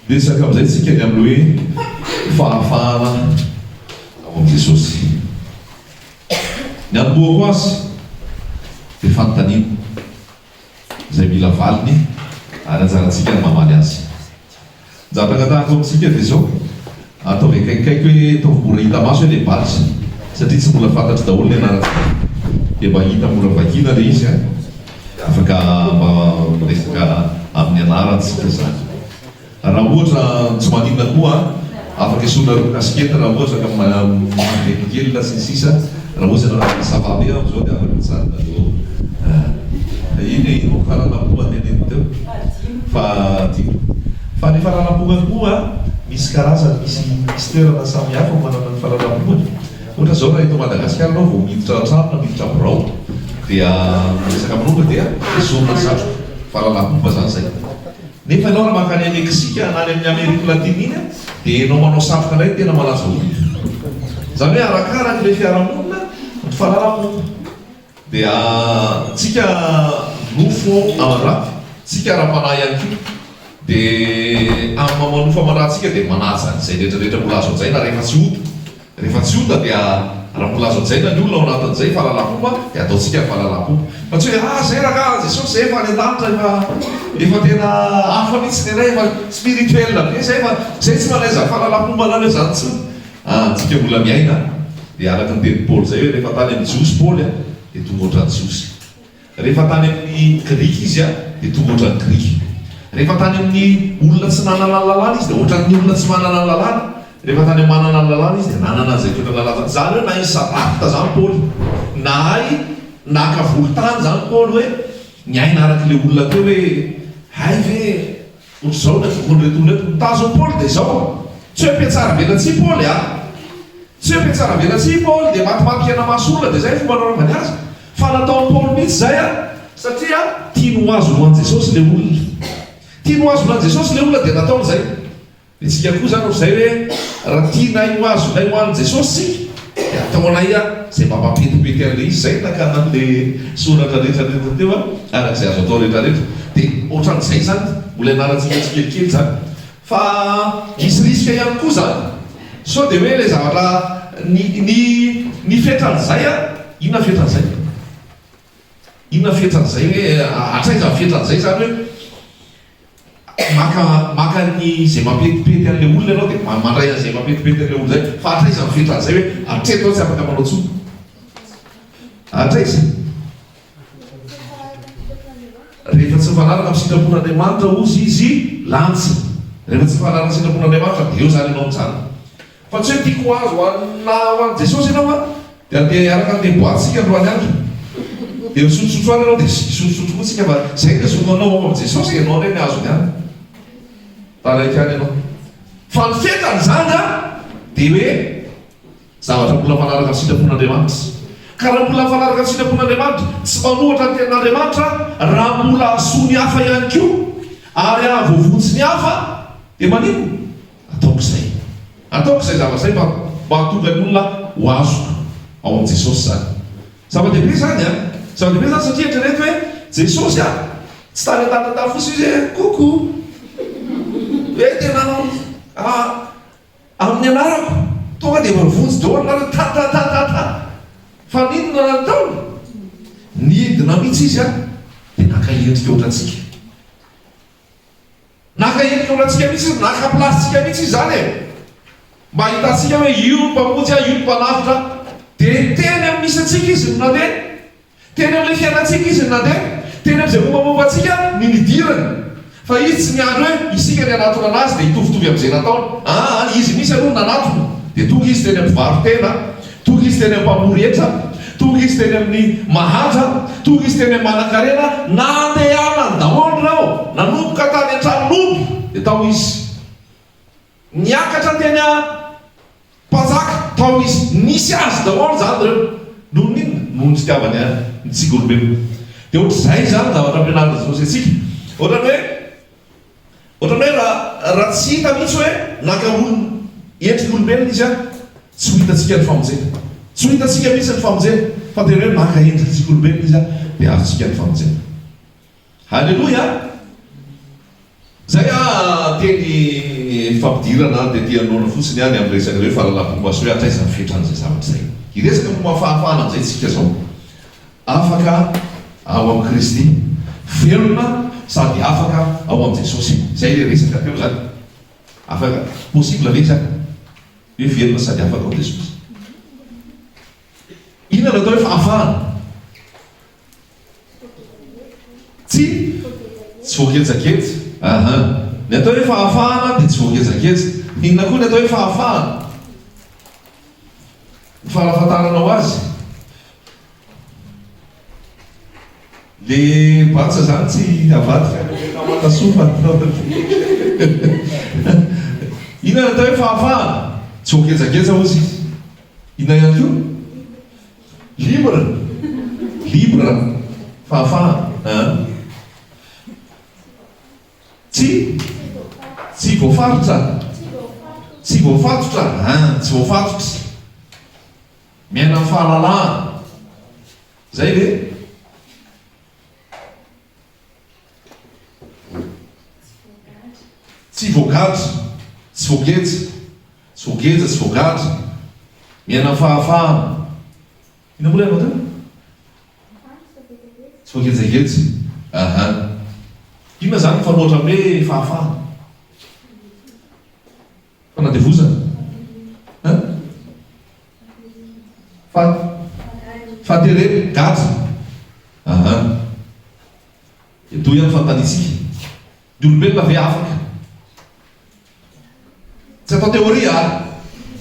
desaka amin'izay tsika ny amin'y hoe fahafahana ao am' Jesosy. Ny anoboako azy dia fanontaniana izay mila valiny ary anjarantsika ny mamaly azy. Jatangatahako amintsika dia zao ataovy akaikikaiky hoe ataovy mora hita maso hoe le balitra satria tsy mbola fantatry daholo ny anarantsika dia mba hita mora vakina le izy afaka mba resaka amin'ny anarantsika zany. Raha ohatra tsy maninona koa afaka isorana roa kasikety raha ohatra ka makelikely sy ny sisa raha ohatra raha savabe am'izao dia afaka mijanona eo iny faralampoa teneny teo fa ny faralampoa koa misy karazany misy toerana samy hafa manana ny faralampoa. Ohatra zao raha eto Madagasikara anao vao miditra trano na miditra birao dia resaka amin'omba dia sorona satroka faralampoa zany zay. Nefa ianao raha mankany any Meksika na any amin'ny Amerika Latine iny dia ianao manao satroka indray tena malaza olo. Zany hoe arakaraka ilay fiarahamonina ny faralampoa. Dia tsika nofo amandrafy tsika ara-panahy ihany koa dia amin'ny mamanofo amandratsika dia manaja izay rehetrarehetra mbola azo ajaina rehefa tsy ota dia raha mbola azo ajaina ny olona ao anatin'izay fahalalam-pomba dia ataontsika ny fahalalam-pomba fa tsy hoe zay raha Jesosy zay efa any an-danitra efa tena hafa mihitsy ny anay efa spirituel be zay tsy manaiza fahalalam-pomba anareo zany tsika mbola miaina dia araka ny teny Paoly zay hoe rehefa tany amin'ny Jiosy Paoly dia tonga ohatran'ny Jiosy, rehefa tany amin'ny Grika izy dia tonga ohatran'ny Grika, rehefa tany amin'ny olona tsy nanana ny lalàna izy dia ohatran'ny olona tsy manana ny lalàna, rehefa tany amin'ny manana ny lalàna izy dia nanana an'izay toerana lalàna. Zany hoe na izy sabafika zany Paoly na naka volotany zany Paoly hoe niaina arak'ilay olona teo hoe hay ve ohatr'izao na fikonreto olona eto mitazony Paoly dia izao tsy hoe mpiatsara velatsia Paoly tsy hoe mpiatsara velatsia Paoly dia matimaty hena maso olona dia zay fomba narovany azy fa nataon'ny Paoly mihitsy zay satria tia no azo lohan'i Jesosy le olona, tia no azo lohan'i Jesosy le olona dia nataony zay. Dia tsika koa zany ohatr'izay hoe raha tianay no azo nay ho an'i Jesosy sika dia ataonay zay mba mampetipety an'le izy zay nakana an'le soratra rehetrarehetra teo arak'izay azo atao rehetrarehetra dia ohatran'izay zany mbola ianarantsika tsikelikely zany fa misy risika ihany koa zany so dia hoe le zavatra ny fetran'izay inona fetran'izay inona fetran'izay hoe atraiza fetran'izay zany hoe maka ny zay mampetipety an'le olona ianao dia mandray an'izay mampetipety an'le olona zay fa atraiza ny fetran'izay hoe atreto tsy afaka manao tsony atraiza rehefa tsy mifanaraka amin'ny sitrapon'Andriamanitra ozy izy lantsa, rehefa tsy mifanaraka amin'ny sitrapon'Andriamanitra dia eo zany ianao mijano fa tsy hoe tiako azo na ho an'i Jesosy ianao dia andeha araka an'ilay boatsika androany andro dia misotrosotro any ianao dia sotrosotro koa tsika fa zay dia zomanao ao amin'i Jesosy ianao ndray ny azony any taraiky any ianao fa ny fetan'izany dia hoe zavatra mbola manaraka amin'ny sitrapon'Andriamanitra ka raha mbola manaraka amin'ny sitrapon'Andriamanitra tsy manohatra ny tenin'Andriamanitra raha mbola asoa ny hafa ihany koa ary ahavoavontsy ny hafa dia manino ataoko izay zavatra zay mba hahatonga ny olona ho azo ao amin'i Jesosy zany zava-dehibe zany zava-dehibe zany satria eritrereto hoe Jesosy tsy tany an-tantantany fotsiny izy hoe koko hoe tena amin'ny anarako tonga dia mavonjy daholo nareo tatatata fa ninona nataony nidina mihitsy izy dia naka endrika ohatrantsika mihitsy izy naka plasitsika mihitsy izy zany mba hitantsika hoe io mpamonjy io mpanavitra dia teny amin'ny misy atsika izy ny nandeha teny amin'ilay fiainatsika izy ny nandeha teny amin'izay mombamomba atsika ny nidirany fa izy tsy niandro hoe isika ny anatona anazy dia hitovitovy amin'izay nataony izy misy aloha nanatona dia tonga izy teny amin'ny varotena tonga izy teny amin'ny mpamoretra tonga izy teny amin'ny mahaja tonga izy teny amin'ny manan-karena nandehana ny daholo rao nanomboka tany an-tranomby dia tao izy niakatra teny mpanjaka tao izy nisy azy daholo zany reo noho ninona noho ny fitiavany ny tsika olombelona dia ohatr'izay zany zavatra ampianarina Jesosy atsika ohatrany hoe raha tsy hita mihitsy hoe naka olona endrika olombelona izy tsy ho hitantsika ny famonjena tsy ho hitantsika mihitsy ny famonjena fa tena hoe naka endrikatsika olombelona izy dia azontsika ny famonjena. Halleloja. Zay teny fampidirana dia tianona fotsiny any amin'ny resaka hoe fahalalam-pomba so hoe atraizany fietran'izay zavatra zay iresaka momba fahafahana an'izay tsika zao afaka ao amin'ny Kristy velona sady afaka ao amin'ny Jesosy zay le resaka teo zany afaka possible ve zany hoe velona sady afaka ao Jesosy inona natao hoe fahafahana tsy voakejakeja ny atao hoe fahafahana dia tsy voakejakeja inona koa ny atao hoe fahafahana ny fahalafantaranao azy le batsa zany tsy avadika matasofa inona ny atao hoe fahafahana tsy voakejakeja ozy izy inona ihany koa libre fahafahana tsy voafatotra tsy voafatotra miaina amin'ny fahalalahana zay le tsy voagadra tsy voagadra miaina amin'ny fahafahana ina moa le anao teo tsy voakejakeja inona zany fanoatra hoe fahafahana fanadevozana fahaterena gaja eto ihany fantanitsika ny olombelona ve afaka tsy atao teoria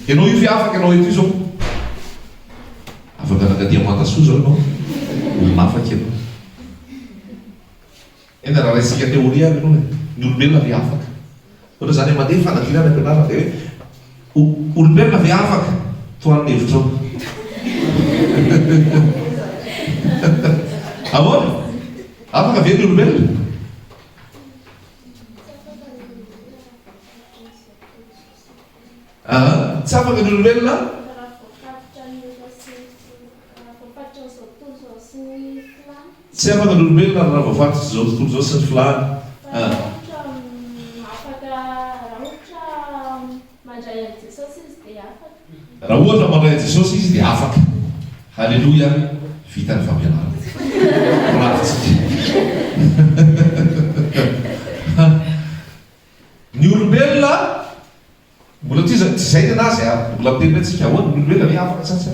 ianao io fe afaka ianao eto io zao afaka nagadia mantasoa zao ianao olonafaka ianao ena raha raisika teoria any ianao ny olombelona ve afaka ohatra zany mandeha fanadirana ampianarana dia hoe olombelona ve afaka toan'ny hevitrao ahoana afaka ve ny olombelona tsy afaka ny olombelona tsy afaka ny olombelona raha voafatitra zao tontolo zao sy ny filany raha ohatra mandray Jesosy izy dia afaka halleloia vita ny fampianarana rafitsika ny olombelona mbola ty zay anazy mbola miterina atsika ahoana ny olombelona ve afaka sa tsy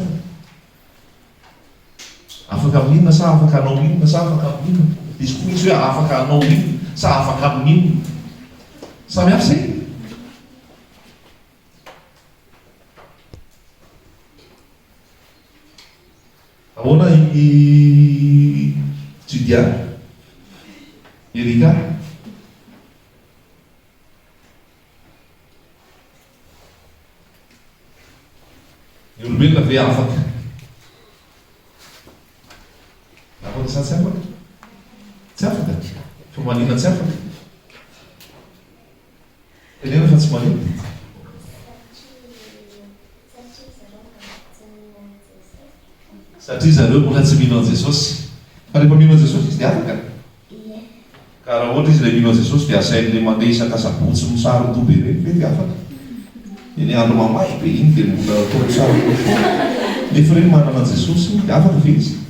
afaka amin'inona sa afaka anao inona sa afaka amin'inona izy koa misy hoe afaka anao inona sa afaka amin'inona samy hafa zay ahoana Judia Erika ny olombelona ve afaka afaka sa tsy afaka tsy afaka fa manina tsy afaka tenena fa tsy manina satria zareo mbola tsy mino an Jesosy fa rehefa mino an Jesosy izy dia afaka ka raha ohatra izy le mino an Jesosy dia asain'le mandeha isakasabotsy misary dobe reny ve dia afaka eny andro mamay be iny dia mbola tao sary nefa reny manana an Jesosy dia afaka ve izy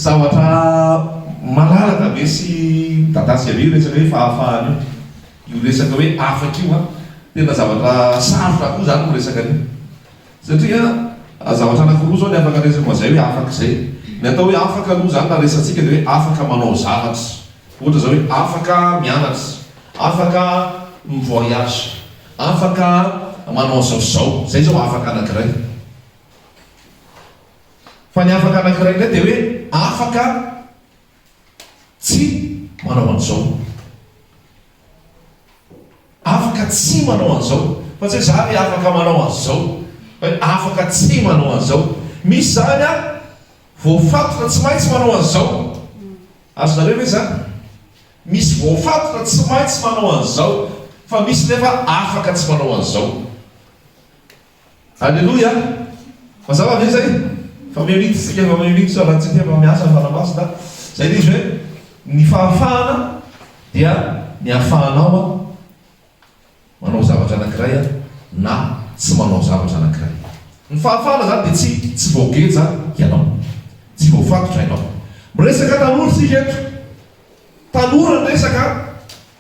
zavatra malalaka be sy dadasy avy resaka hoe fahafahana io resaka hoe afaka io tena zavatra sarotra koa zany no resaka an'io satria zavatra anakiroa zao ny afaka resaka zay hoe afaka zay ny atao hoe afaka aloha zany na resantsika dia hoe afaka manao zavatra ohatra zao hoe afaka mianatra afaka mivoyage afaka manao zaozao zay zao afaka anakiray fa ny afaka anakiray ndray dia hoe afaka tsy manao an'izao afaka tsy manao an'izao fa tsy hoe zany afaka manao an'izao hoe afaka tsy manao an'izao misy zany voafatotra tsy maintsy manao an'izao azonareo ve zany misy voafatotra tsy maintsy manao an'izao fa misy nefa afaka tsy manao an'izao alleloia mazava ve zay fa miamity tsika fa miamity so raha tsy tefa miasa ny fanamasina zay le izy hoe ny fahafahana dia ny ahafahanao a manao zavatra anankiray a na tsy manao zavatra anankiray. Ny fahafahana zany dia tsy voageja ianao, tsy voafatotra ianao. Miresaka tanora sika eto, tanora ny resaka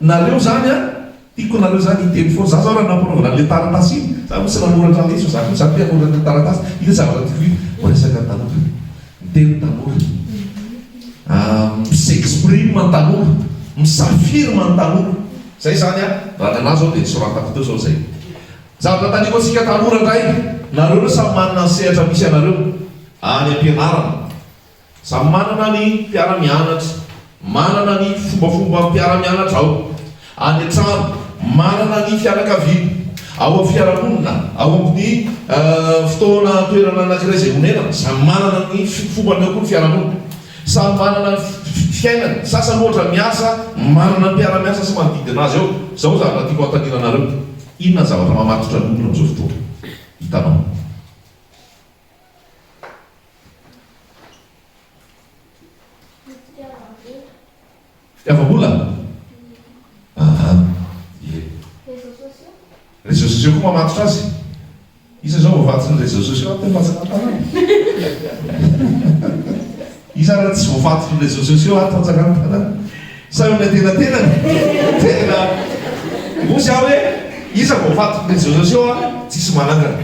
nareo zany a tiako nareo zany hiteny foana. Za zao raha nampanaovana le taratasy iny, za misy nanoratra leso za koa zany mpianoratra le taratasy ina zavatra tiako iny miresaka tanora, miteny tanora, s'exprime ny tanora, misafirma ny tanora. Zay zany a raha nanazy zao dia soratako teo zao zay zavatra taniko atsika tanora indray. Nareo samy manana ny sehatra misy anareo any am-pianarana, samy manana ny mpiara-mianatra, manana ny fombafomba mpiara-mianatra ao any an-trano, manana ny fianakaviana ao amin'ny fiarahamonina, ao amin'ny fotoana toerana anankiray izay monenana, samy manana ny fombany ao koa ny fiarahamonina, samy manana fiainana. Sasany ohatra miasa, manana ny mpiara-miasa sy manodidina azy ao. Zao zavatra tiako antanina-nareo. Inona zavatra mamatotra ny olona amin'izao fotoana hitanao? Fitiavam-bola? Réseaux sociaux koa mamatotra azy. Isa zao voafatsy ny réseaux sociaux atyfatsakantana. Isa raha tsy voafatsy ny réseaux sociaux atyfatsakantana. Sa eo natenatena tena osy aho hoe isa voafatsy ny réseaux sociaux a tsisy manangana.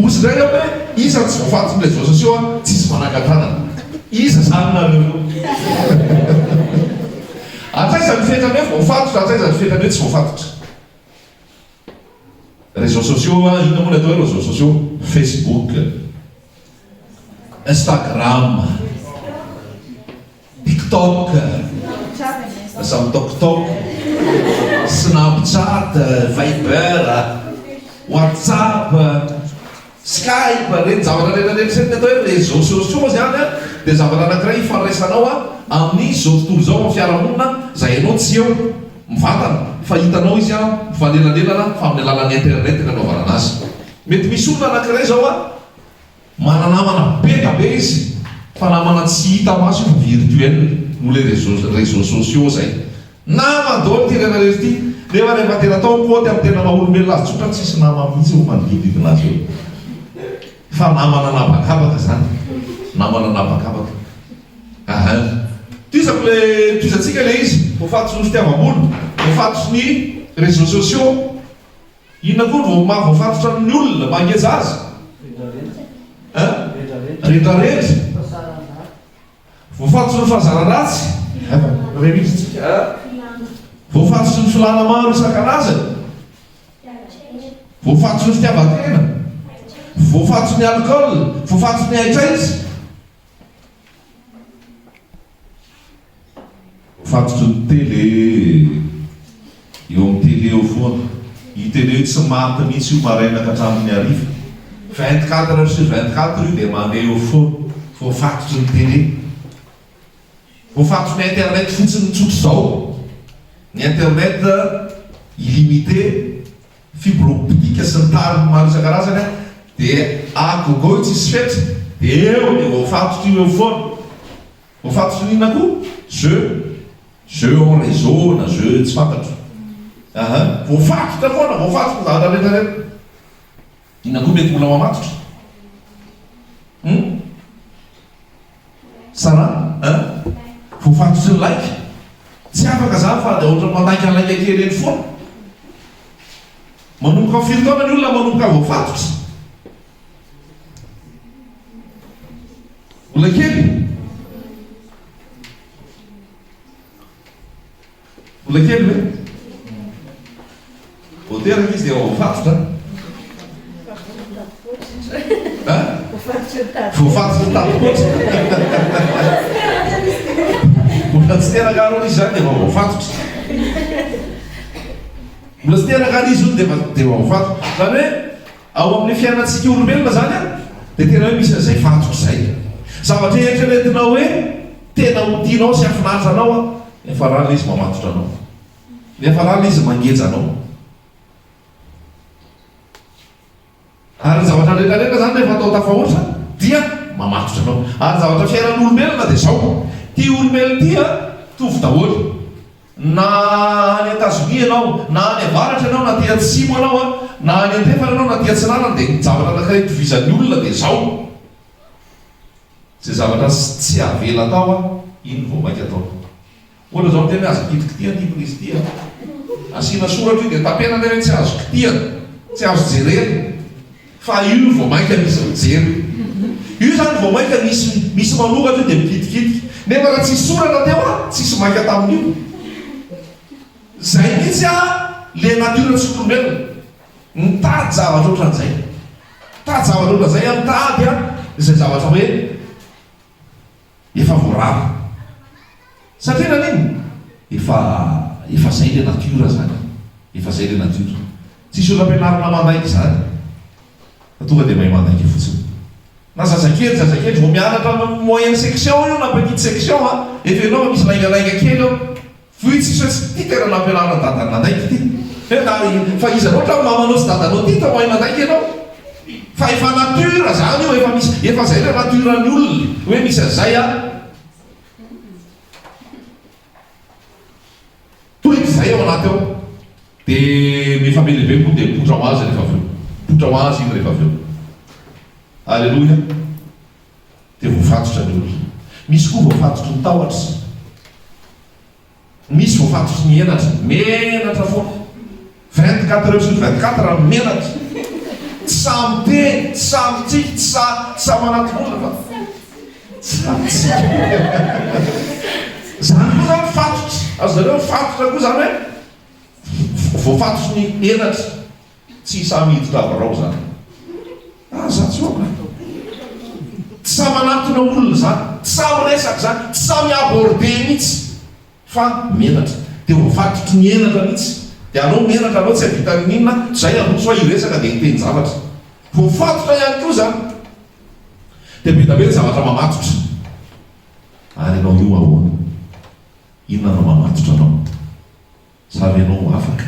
Osy ndray aho hoe isa tsy voafatsy ny réseaux sociaux a tsisy manangan-tanana. Isa zany nareo atraizany fetrany hoe voafatotra, atraizany fetrany hoe tsy voafatotra. Réseaux sociaux, inona moa ny atao hoe réseaux sociaux? Facebook, Instagram, TikTok, samy TokTok, Snapchat, Viber, WhatsApp, Skype, reny zavatra rehetrarehetra ny atao hoe réseaux sociaux zany a dia zavatra anankiray ifandraisanao a amin'ny zao tontolo zao amin'ny fiarahamonina zay ianao tsy eo mivantana fa hitanao izy a mifanelanelana fa amin'ny alalan'ny internet ny anaovana anazy. Mety misy olona anankiray zao a mananamana be izy fa namana tsy hita maso fa virtuel no le réseaux sociaux zay. Naman-daholo ty rehetrarehetra ity nefa rehefa tena tao koty amin'ny tena maha-olombelona azy tsotra tsisy nama mihitsy ho manodididina azy eo fa namana anabakabaka zany, namana anabakabaka. Tizako le tizantsika le izy voafatotsy ny fitiavam-bolo, voafatotsy ny réseaux sociaux. Inona koa no mahavoafatotra ny olona mangeja azy? Rehetrarehetra. Voafatotsy ny fahazara-ratsy, voafatotsy ny filana maro isan-karazany, voafatotsy ny fitiavan-tena, voafatotsy ny alcool, voafatotsy ny aitraizy, voafatotsy ny télé. Eo amin'ny télé eo foana, i télé tsy maty mihitsy io maraina ka hatramin'ny hariva, 24 heures sur 24 io dia mandeha eo foana. Voafatotsy ny télé, voafatotsy ny internet fotsiny tsotro zao, ny internet illimité, fibre optique sy ny tariny maro isan-karazany dia agogo io tsisy fetra dia eo dia voafatotsy io eo foana. Voafatotsy ny inona koa? Jeu en réseau na jeu tsy fantatro. Voafatotra foana, voafatotra zavatra rehetrarehetra. Inona koa mety mbola mamatotra? Sara? Voafatotsy ny like. Tsy afaka zany fa dia ohatra mandanka ny like kely eny foana. Manomboka firy taona ny olona manomboka voafatotra? Mbola kely? Mbola kely hoe? Voateraka izy dia voafatotra. Voafatotra ny tapopotra. Mbola tsy teraka aloha izy zany dia voafatotra. Mbola tsy teraka izy io dia voafatotra. Zany hoe ao amin'ny fiainantsika olombelona zany a dia tena hoe misy an'izay fatotra zay. Zavatra eritreretinao hoe tena ho tianao sy afinaritra anao a, nefa rariny izy mamatotra anao, nefa rariny izy mangeja anao. Ary zavatra rehetrarehetra zany rehefa atao tafahoatra dia mamatotra anao. Ary zavatra fiainan'olombelona dia zao, ty olombelona ty a tovy daholo na any Etazonia ianao na any avaratra ianao na tia atsimo anao na any andrefana anao na tia atsinanana dia zavatra anankiray tovizan'ny olona dia zao zay zavatra tsy avela atao iny vao mainka atao ohatra zao tena azo kitikitiana ity Kristy asiana soratra io dia tapena ny tsy azo kitiana tsy azo jerena fa io vao mainka misy mijery io zany vao mainka misy manokatra io dia mikitikitika nefa raha tsisy soratra teo tsisy mainka tamin'io zay mihitsy le natiora tsy olombelona mitady zavatra ohatran'izay mitady zavatra ohatran'izay mitady izay zavatra hoe efa voarava satria naniny efa zay le natiora zany efa zay le natiora tsisy olo ampianarina mandaiky zany tonga dia mahay mandaiky fotsiny na zazakely vao mianatra moyenne section io na petite section efa ianao misy laingalainga kely eo foitsy ty tena nampianarana dadany mandaiky ty fa izy loatra mamanao sy dadanao ty ta mahay mandaiky ianao fa efa natura zany io efa zay le naturan'ny olona hoe misy azay toiky zay ao anaty ao dia mifamelehibe koa dia potra ho azy rehefa aveo potra ho azy iny rehefa aveo alleloia dia voafatotra ny olona misy koa voafatotry ny tahotra misy voafatotry ny menatra foana 24 heures sur 24 menatra tsy samy teny tsy samy tsiky tsy samy anatin'olona fa zany koa zany fatotra azo zareo fatotra koa zany hoe voafatotry ny enatra tsy samy hiditra avarao zany za tsy oka tsy samy anatona olona zany tsy samy resaka zany tsy samy aborde mihitsy fa menatra dia voafatotry ny enatra mihitsy dia anao menatra anao tsy havita ninona zay aroso iresaka dia hiteny zavatra voafatotra ihany koa zany dia betabety zavatra mamatotra ary anao io ahoana inona anao mamatotra anao savy anao afaka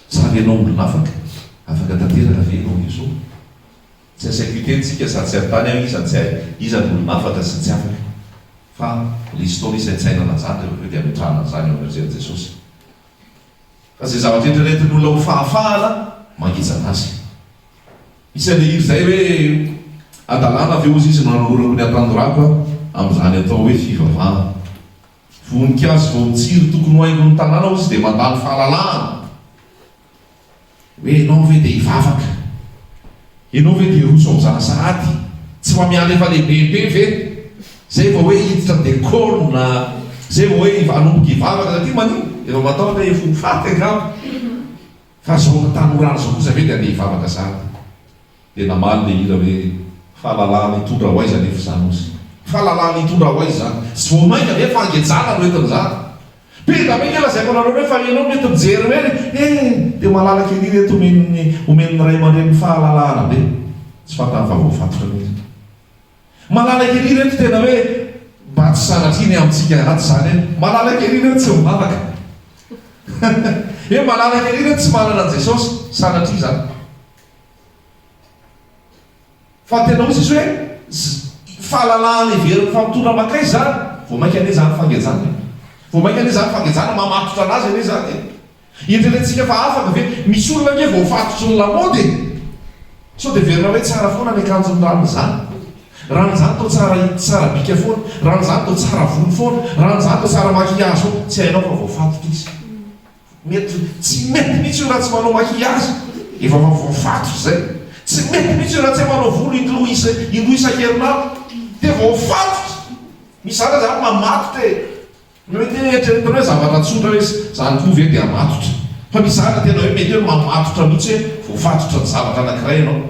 savy anao olona afaka tanteraka ve anao iso tsy asaiko itentsika sady tsy atany ao izany olona afaka sy tsy afaka fa l'historie saintsainana zany rehefa dia ametrahana zany eo amin'izay Jesosy fa zay zavatra entrenentin'ny olona ho fahafahana mangitsana azy misy an'le iry zay hoe adalàna aveo ozy izy nanolorako ny atandorako amin'izany atao hoe fivavahana voninkazo vao mitsiry tokony ho haingo ny tanàna ozy dia mandany fahalalahana hoe enao ve dia hivavaka enao ve dia roso am'zanasahady tsy mamiala efa lehibebe ve zay vao hoe hiditra décor na zay vao hoe anomboka hivavaka satria manino efa matao le fofaty angamba fa zao tanorano zao kosa ve dia andeha hivavaka sahady dia namaly le ira hoe fahalalahana hitondra ho aiza nefa zany ozy fahalalahana hitondra ho aiza zany sy vao mainka ve fangejana no entin'izany peda be kela zay manareo hoe fa ianao mety mijery hoe dia malalaka eny reto omen'ny ray aman-dreny fahalalahana be tsy fatany fa voafatotra mihitsy malalaka eny reto tena hoe mba tsy sanatriny amintsika raty zany malalaka eny reto tsy mivavaka hoe malalaka eny reto tsy manana Jesosy sanatry zany fa tena ozy izy hoe fahalalahana iveriny famitondra makay zany vao mainka ane zany fangejana vao mainka ane zany fangejana mamatotra anazy ane zany entrenentsika fa afaka ve misy olona nge voafatotry ny lamody so dia verina hoe tsara foana ny akanjony rano zany rano zany tao tsara bika foana rano zany tao tsara volo foana rano zany tao tsara makiazy foana tsy hainao fa voafatotra izy mety tsy mety mihitsy io raha tsy manao makiazy efa fa voafatotra zay tsy mety mihitsy io raha tsy manao volo indroa isan-kerinandro dia voafatotra misy zany zany mamatotra mety eritreretana hoe zavatra tsotra hoe zany koa ve dia amatotra fa misy zany tena hoe mety hoe mamatotra mihitsy hoe voafatotra ny zavatra anankiray ianao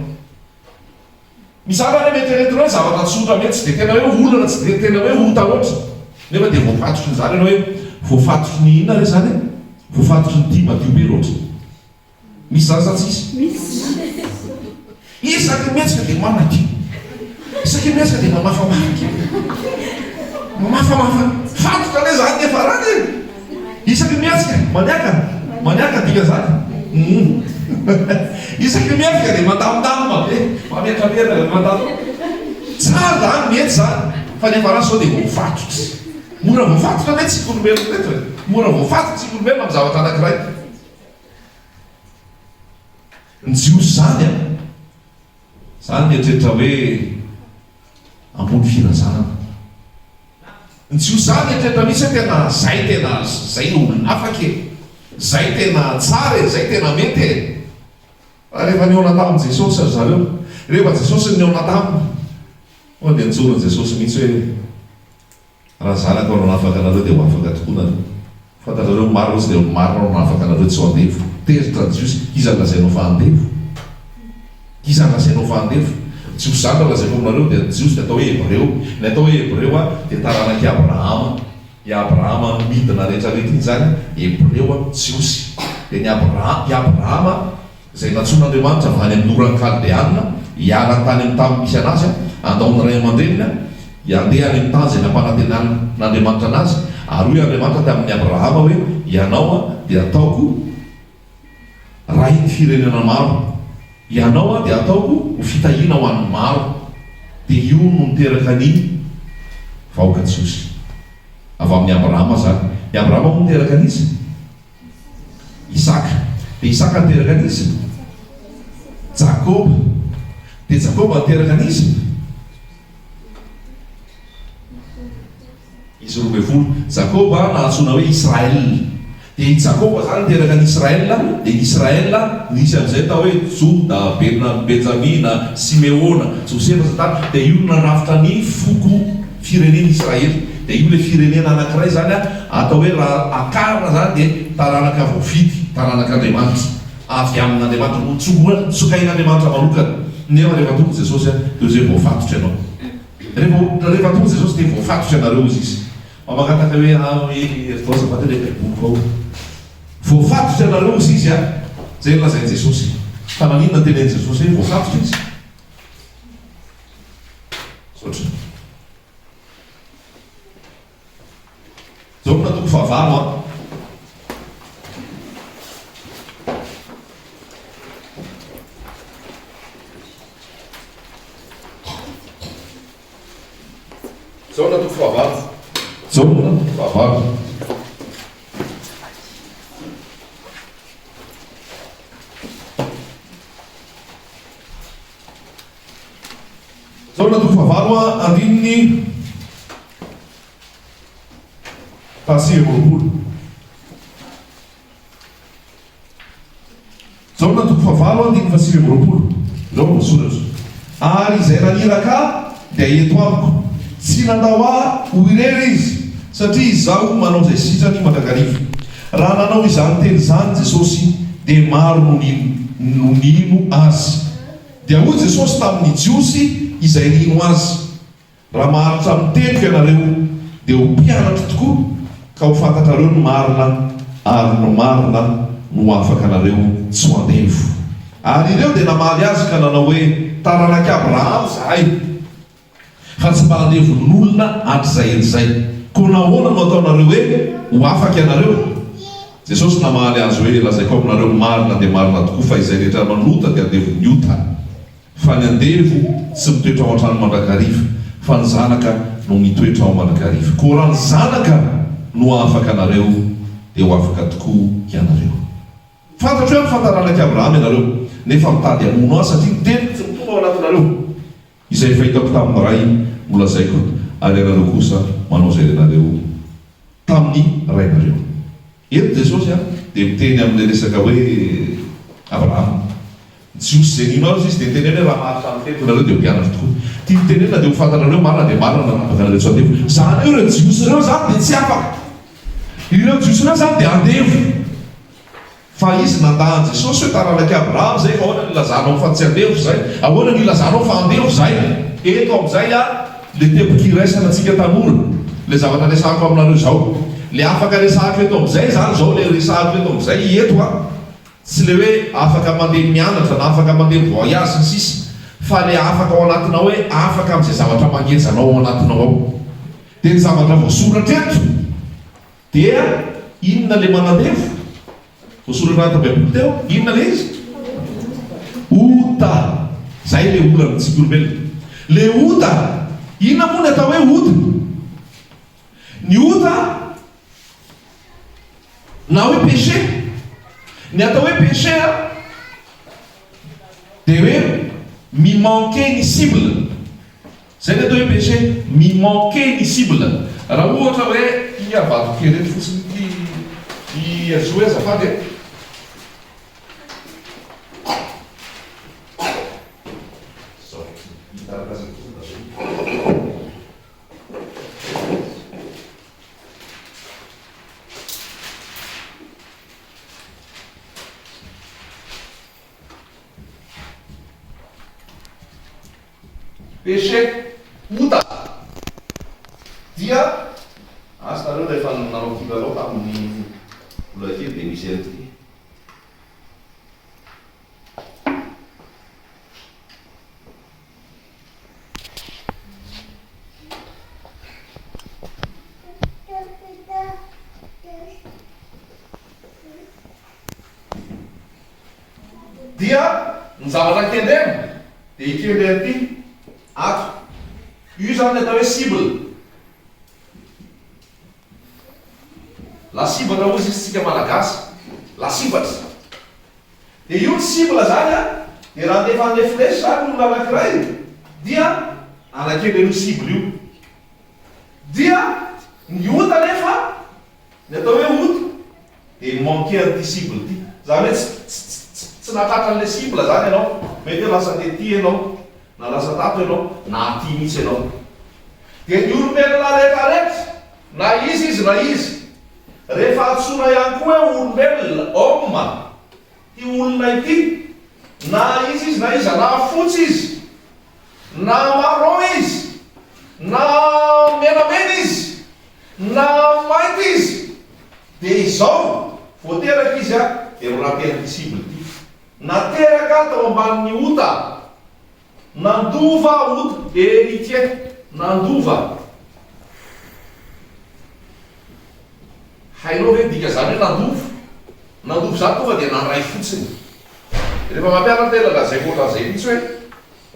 misy zany hoe mety eretina hoe zavatra tsotra mety tsy dia tena hoe olana tsy dia tena hoe ota loatra nefa dia voafatotry ny zany ianao hoe voafatotry ny inona re zany voafatotry ny tia madio be loatra misy zany sa tsisy isaky mihetsika dia manadio isaky mihetsika dia mamafamafaka mamafamafa fatotra le zany efa rany isaky mihetsika maniaka dika zany isaky mihetsika dia mandamindamina be mametramerana mandamina tsara zany mety zany fa nefa raha sao dia voafatotra mora voafatotra ne tsika olombelona reto mora voafatotra tsika olombelona amin'ny zavatra anankiray ny jiosy zany a zany mietreritra hoe ambony firazanana ny jiosy zany mietreritra misy hoe tena zay olona afaka zay tena tsara zay tena mety rehefa ny ona tamin'i jesosy ry zareo rehefa jesosy ny ona taminy o dia nijorony jesosy mihitsy hoe raha zanaka rao nafaka anareo dia ho afaka tokoa nareo fantatrareo maro ozy dia maro rao nafaka anareo tsy ho andevo tezitra ny jiosy iza lazainao fa andevo iza lazainao fa andevo jiosy zany raha lazainao aminareo dia jiosy dia atao hoe hebreo ny atao hoe hebreo a dia taranaky abrahama i abrahama midina rehetrarehetra iny zany hebreo a jiosy dia ny abrahama zay natsoan'andriamanitra avy any amin'ny orany kaldeanina hiala tany amin'ny tany misy anazy andaony ray aman-drenina hiandeha any amin'ny tany zay nampanantenan'andriamanitra anazy ary hoe andriamanitra tamin'ny abrahama hoe ianao a dia ataoko raha iny firenena maro ianao a dia ataoko ho fitahina ho an'ny maro dia io no niteraka ny vahoaka jiosy avy amin'ny abrahama zany i abrahama mo niteraka an'izy isaka dia isaka niteraka an'izy jakoba dia jakoba niteraka an'izy izy roa folo jakoba nahatsona hoe israel dia i jakoba zany niteraka ny israel dia israel nisy amin'izay tao hoe joda benjamina simeona josefa satany dia io nanafitra ny foko firenena israely dia io le firenena anankiray zany atao hoe raha akarina zany dia taranaka voafidy taranak'andriamanitra avy amin'andriamanitra tsokain'andriamanitra manokana nefa rehefa tonga jesosy dia zay voafatotra ianao rehefa tonga jesosy dia voafatotra ianareo izy izy mamakataka hoe eritasa fatelepaiboky ao voafatotra ianareo izy izy zay lazainy jesosy fa nanina teneny jesosy hoe voafatotra izy sotra zao natoko fahavalo zao natoko fahavalo zao natoko fahavalo zao natoko fahavalo andininy pasivoroolo zao natoko fahavalo andininy pasivoroolo zao voasoratra ary izay naniraka dia eto amiko tsy nandao ho irery izy satria izaho manao zay sitrany mandrakarivo raha nanao izany teny zany jesosy dia maro nonino azy dia hoy jesosy tamin'ny jiosy izay rino azy raha maharitra mitenika ianareo dia ho mpianatra tokoa ka ho fantatrareo no marina ary no marina no afaka anareo tsy ho andevo ary ireo dia namaly azy ka nanao hoe taranaky abrahama zahay fa tsy mba handevon'olona hatr'izay en'izay ko nahoana no ataonareo hoe ho afaka ianareo jesosy namaly azy hoe lazaiko aminareo marina dia marina tokoa fa izay rehetra manota dia andevon'ny ota fa ny andevo tsy mitoetra ao an-trano mandrakariva fa ny zanaka no mitoetra ao mandrakariva ko raha ny zanaka no afaka anareo dia ho afaka tokoa ianareo fantatro hoe fantaranaky abrahama ianareo nefa mitady amono azy satria niteny tsy mitonga ao anatinareo izay fahitako tamin'ny ray molazaiko ary ianareo kosa manao zay renareo tamin'ny rainareo eto jesosy dia miteny amin'le resaka hoe abrahama jiosy zay nino azy izy dia tenena hoe raha maharitra am'tetonareo dia mpianatra tokoa tia mitenena dia ho fantanareo marina dia marina nanapaka anareo tsy andevo zany eo ireo jiosy ireo zany dia tsy afaka ireo jiosy ireo zany dia andevo fa izy nandahany jesosy hoe taranaky abrahama zay fa ahoana nilazanao fa tsy andevo zay ahoana nilazanao fa andevo zay eto amin'izay le tepokiraisana antsika tanora le zavatra resahako aminareo zao le afaka resahako eto amin'izay zany zao le resahako eto amin'izay eto tsy le hoe afaka mandeha mianatra na afaka mandeha voyage ny sisy fa le afaka ao anatinao hoe afaka amin'izay zavatra mangenjanao ao anatinao ao dia ny zavatra voasoratra eto dia inona le manandevo voasoratra anaty baiboly teo inona le izy ota zay le olana tsika olombelona le ota inona moa ny atao hoe ota ny ota na hoe péché ny atao hoe péché a de hoe mimanquer ny cible zay ny atao hoe péché mimanquer ny cible raha ohatra hoe iavato kely rety fotsiny ty azo hoe azafady péché ota dia asnareo rehefa nanao kilalao tamin'ny ola kely de misy ery dia ny zavatra kendrena de ikendreny ty ato io zany atao hoe cible la cible raha ozy isitsika malagasy la sibatra de io ny cible zany a de raha ndefa an'le flèche zany olona anankiray dia anakendreny io cible io dia ny ota nefa ny atao hoe ota de manquer ty cible ty zany hoe tsy nakatra an'le cible zany ianao mety hoe lasa tety ianao na lasa tato ianao na aty mihitsy ianao de ny olombelona rehetrarehetra na izy na izy rehefa atsona ihany koa hoe olombelona homma ty olona ity na izy na izy na fotsy izy na marron izy na menamena izy na mainty izy de izao voateraka izy a de raperaky cible ty nateraka tao ambanin'ny ota nandova ota héritier nandova hainao hoe dika zany hoe nandova zany tonga de nandray fotsiny rehefa mampianatena zay oatra zay mihitsy hoe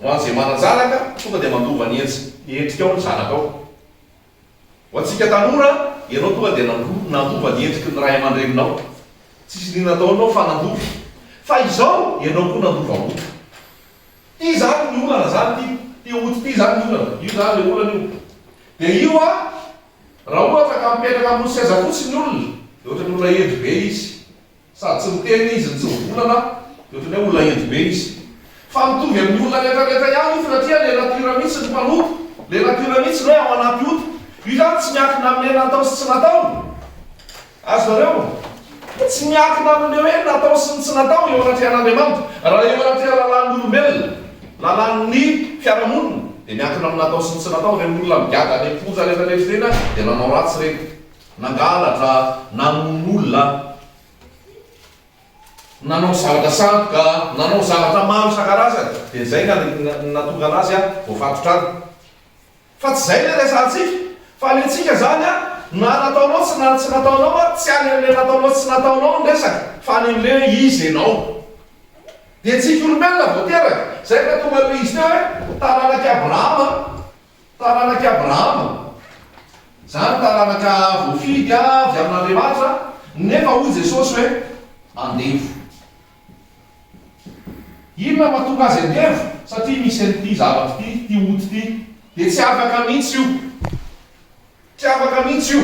hoan'izay mananjanaka tonga de mandova ny endrika ao ny zanaka ao ho antsika tanora ianao tonga de nandova ny endriky ny ray aman-dreninao tsisy ny nataonao fa nandova fa izao ianao koa nandova ota ty zany ny olana zany ty ota ty zany ny olana io zany le olana io de io a raha ohatra ka mipetraka amin'ny seza fotsiny olona de ohatra ny olona endry be izy sady tsy miteny izy ny tsy mivolana de ohatra ny hoe olona endry be izy fa mitovy amin'ny olona rehetrarehetra ihany io satria le natiora mihitsy ny mpanoto le natiora mihitsy ny hoe ao anaty ota io zany tsy miankina amin'le natao sy tsy natao azo nareo tsy miankina amin'le hoe natao sy ny tsy natao eo anatrehan'Andriamanitra raha eo anatreha lalan'olombelona lalan'ny fiarahamonina de miankina amin'ny natao sy ny tsy natao re olona migaga any poza rehetrarehetra tena de nanao ratsy reny nangalatra nanon'olona nanao zavatra sandoka nanao zavatra maro isan-karazany de zay natonga anazy a voafatotra any fa tsy zay le resantsika fa letsika zany a na nataonao tsy nataonao a tsy any am'le nataonao tsy nataonao ny resaka fa any am'le izy anao de tsika olombelona voateraka zay ka tonga le izy teo hoe taranaky abrahama zany taranaka voafidy avy amin'Andriamanitra nefa hoy Jesosy hoe andevo inona mahatonga azy andevo satria misy an'ity zavatra ty ota ty de tsy afaka mihitsy io tsy afaka mihitsy io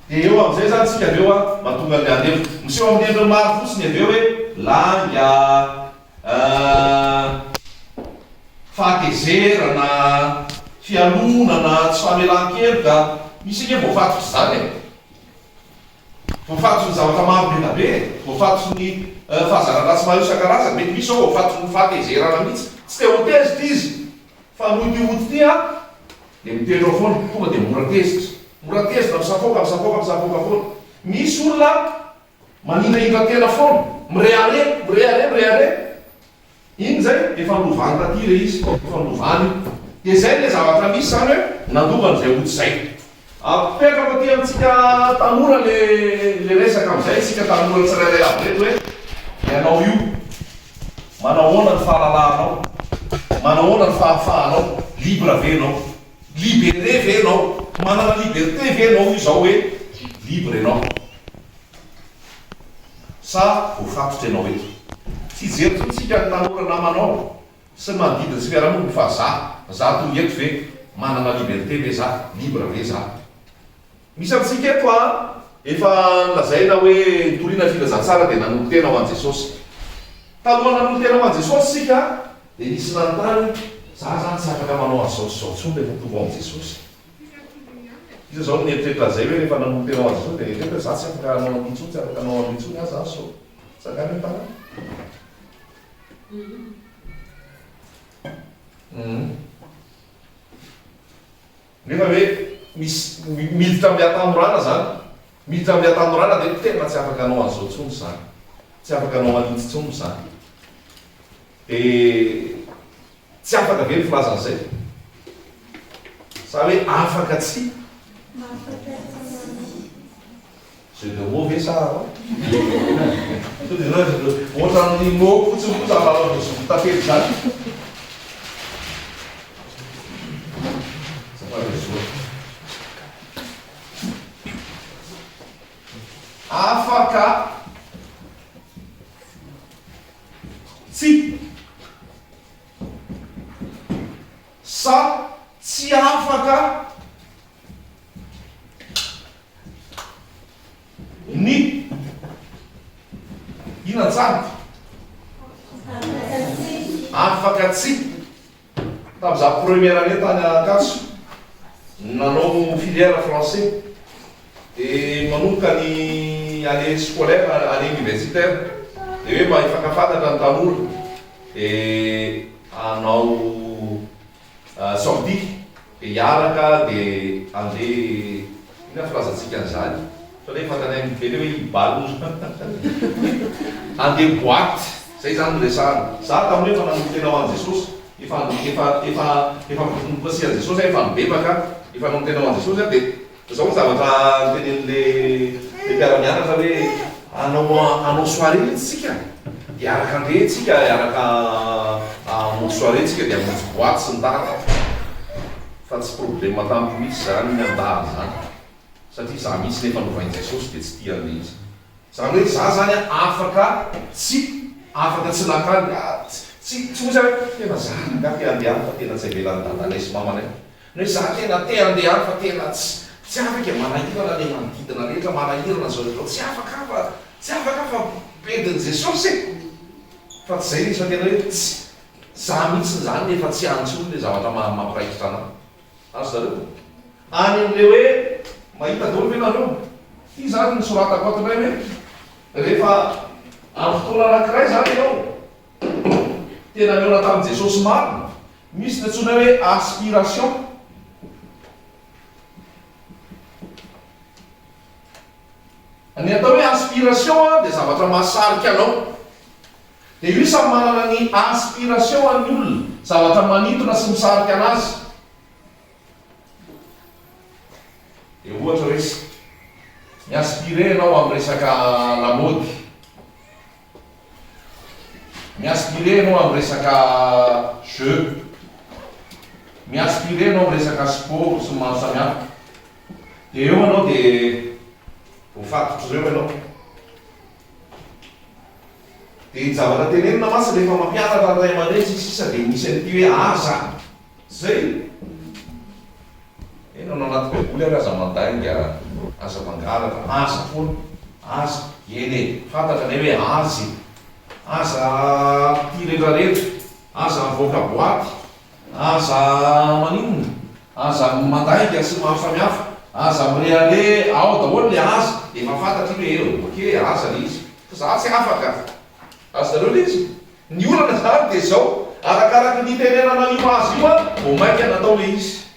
de eo am'izay zany tsika aveo a mahatonga le andevo miseho amin'ny endriny maro fotsiny aveo hoe langa fahatezerana fialonana tsy famelan-keloka misy ake voafatotry zany e voafatotry ny zavatra maro beta be voafatotry ny fahazararatsy maro isan-karazany mety misy ao voafatotry ny fahatezerana mihitsy tsy te ho tezitra izy fa noho ty ota ty a de mitendro foana tonga de mora tezitra misafoka foana misy olona manindraindra tena foana mireare iny zay efa lovany taty le izy efa lovany de zay le zavatra misy zany hoe nandovany zay ota zay apetraka ty amitsika tanora le resaka am'izay tsika tanora tsirairay aby reto hoe ianao io manao oana ny fahalalanao manao oana ny fahafahanao libre venao libéré venao manana liberté ve anao io zao hoe libre ianao sa voafatotra ianao eto fijery totsika ny tanora namanao sy manodidina sy fiarahamony fa za toy eto ve manana liberté ve za libre ve za misy amintsika eto efa lazaina hoe nitoriana filazantsara dia nanolo tena ho an' Jesosy taloha nanolo tena ho an' Jesosy sika dia nisy nanontany za zany tsy afaka manao azaozao tsony rehefa tonga ao an' Jesosy iza zao nieritretra zay hoe rehefa nanolo tena ho an' Jesosy dia nietritra za tsy afaka manao an'intsony tsy afaka manao an'intsony aza so sakany hoe tana nefa hoe misy miditra amin'ny atanorana zany miditra amin'ny atanorana dia tena tsy afaka anao an'izao tsony zany tsy afaka anao an'intsy tsony zany dia tsy afaka ve ny filazan'izay sa hoe afaka tsy jeu de mots ve sa ohatra ny mot fotsiny kosa tafely zany afaka tsy sa tsy afaka ny inantsany afaka tsy tam'za première année tany Akaso nanao filière français dia manomboka ny année scolaire année universitaire dia hoe mba hifankafantatra ny tanora dia anao sortie dia hiaraka dia andeha ina filazantsika an'izany fa le fantanay mively hoe ibalo andeha boite zay zany resahana za tamin'io efa nanolo tena ho an' Jesosy efa mpasi an' Jesosy efa mibebaka efa nanolo tena ho an' Jesosy dia zao zavatra tenenin'le mpiara-mianatra hoe anao soirée tsika iaraka andeha tsika iaraka amonjy soirée tsika dia amonjy boite sy ny taraka fa tsy problème tamiko misy zany ny andala zany satria za misy nefa novan'i Jesosy dia tsy tian'le izy zany hoe za zany afaka tsy nakany tsy oza hoe tena za nga te andehany fa tena tsy avelan'ny dadanay sy mamanay no hoe za tena te andehany fa tena tsy afaka manahirana le manodidina rehetra manahirana zao rehetra tsy afaka fa bedin'i Jesosy fa tsy zay izy fa tena hoe za mihitsy zany nefa tsy antsony le zavatra mampiraikitra ana azo zareo any am'le hoe mahita dolo ve nareo ty zany ny soratako atonay hoe rehefa amin'ny fotoana anankiray zany ianao tena miona tamin'i Jesosy marina misy ny antsona hoe aspiration ny atao hoe aspiration dia zavatra mahasarika anao dia io samy manana ny aspiration an'ny olona zavatra manintona sy misarika anazy dia ohatra hoe miaspire anao amin'ny resaka lamody miaspire anao amin'ny resaka jeu miaspire anao amin'ny resaka sport sy maro samihafa dia eo anao dia voafatotra reo ianao dia ny zavatra tenenina masy rehefa mampianatra ny ray aman-dreny sisa dia misy an'ity hoe aza zay ena anao anaty baiboly ary aza mandainga aza mangalatra aza foana aza ene fantatra nay hoe aza ty retraretra aza avoaka boaty aza maninona aza mandainga sy maro samihafa aza mireale ao daholo le aza dia mafantatra io hoe oke aza le izy fa za tsy afaka azy zareo le izy ny olana zany dia zao arakaraky ny tenenana io azy io vo mainka natao le izy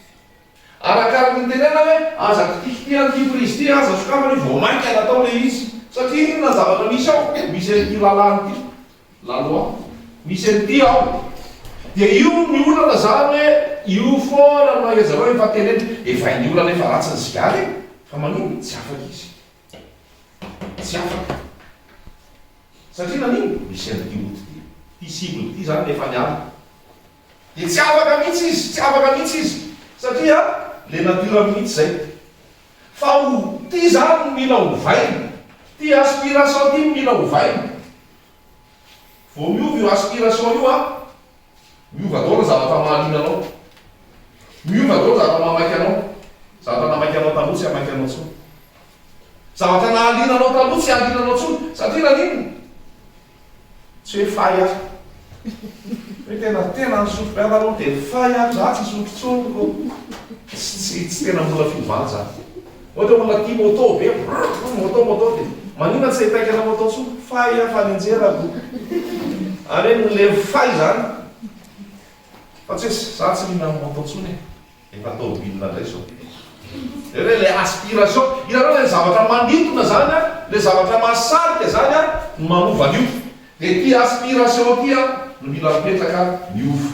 arakaraky ny tenena hoe aza kitikity an'ity ty aza sokafany vo mainka natao le izy satria inona zavatra misy ao misy an'ity lalàny ty laloa misy an'ity ao dia io ny olana zany hoe io foana no mahaza zareo efa tenena efa ny olana efa ratsy ny zigary fa manino tsy afaka izy tsy afaka satria nanino misy an'ity oti ty cible ty zany efa niala dia tsy afaka mihitsy izy tsy afaka mihitsy izy satria le natiora mihitsy zay fa ty zany mila hovaina ty aspiration ty mila hovaina vo miova io aspiration io miova daola zavatra mahalina anao miova daola zavatra mamaky anao zavatra namaky anao taloha tsy amaky anao tsony zavatra nahalina anao taloha tsy halina anao tsony satria nanino tsy hoe fay aho hoe tena nisotro be anareo dia fay aho za tsy sotro tsony tsy tena mbola fiovana za ohatra olona tia moto be moto dia manina tsy hitaikana moto tsony fay aho fa nenjerako ary le fay zany fa tsy hoe za tsy mihina moto tsony efa tôbilina ndray zao le aspiration ianareo le zavatra manintona zany le zavatra mahasarika zany no manovana io dia ty aspiration ty no mila mipetraka miova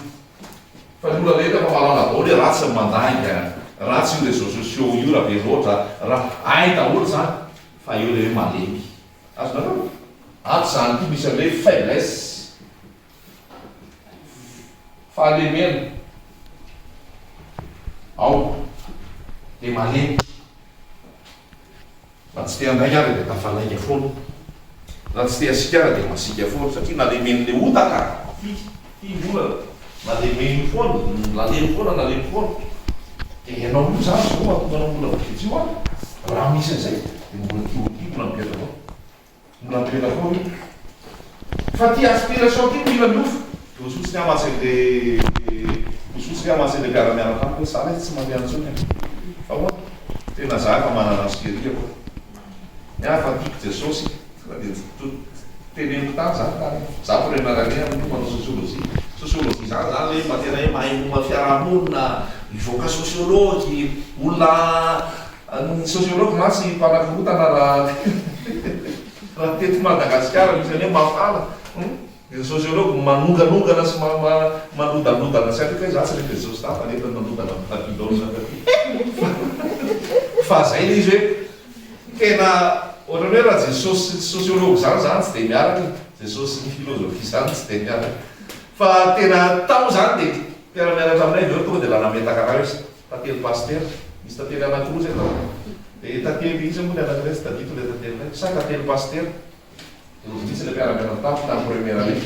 fa ny olona rehetra fa malala daoly ratsy ny mandainga ratsy io réseaux sociaux io raha be loatra raha ay daholo zany fa eo le hoe malemy azonareo ato zany ty misy hoe faiblesse fahalemena ao de malemy na tsy te andraiky ary dia tafalaika foana na tsy te asika ary dia masika foana satria nalemen'le otaka ty olana nalemeny foana nalemy foana nalemy foana dia ianao io zany zao mahatonga anao mbola voketsy io raha misy an'izay dia mbola tiotiko na mipetra avao mbola mipetra avao io fa ty aspiration ty mila miofo dia osotsiny amatsyle osotsiny amatsyle mpiara-mianatra hoe sara tsy mandeha antsony fa moa tena za fa manana askerika koa miafa tiako jesosy teneniko tany za premarane amin'ny manao sociologie zany zany le matena hoe mahay momba fiarahamonina mivoaka sociology olona sociologue matsy mpanakotana raha tety Madagasikara misy hoe mafana sociologue manonganongana sy manodalodana sy afrika za tsy rehefa jesosy ta fa nefa manodana babilôna fa zay le izy hoe tena ohatrany hoe raha jesosy sociologue zany zany tsy de miaraka jesosy ny philosophie zany tsy de miaraka fa tena tao zany dia mpiara-mianatra aminay eo tonga dia lanametaka raha izy tately paster misy tately anankiroa zay tao dia tately izy moa le anankiray tsy tadito le tately sa tately paster misy le mpiara-mianatra tapo tamin'ny première année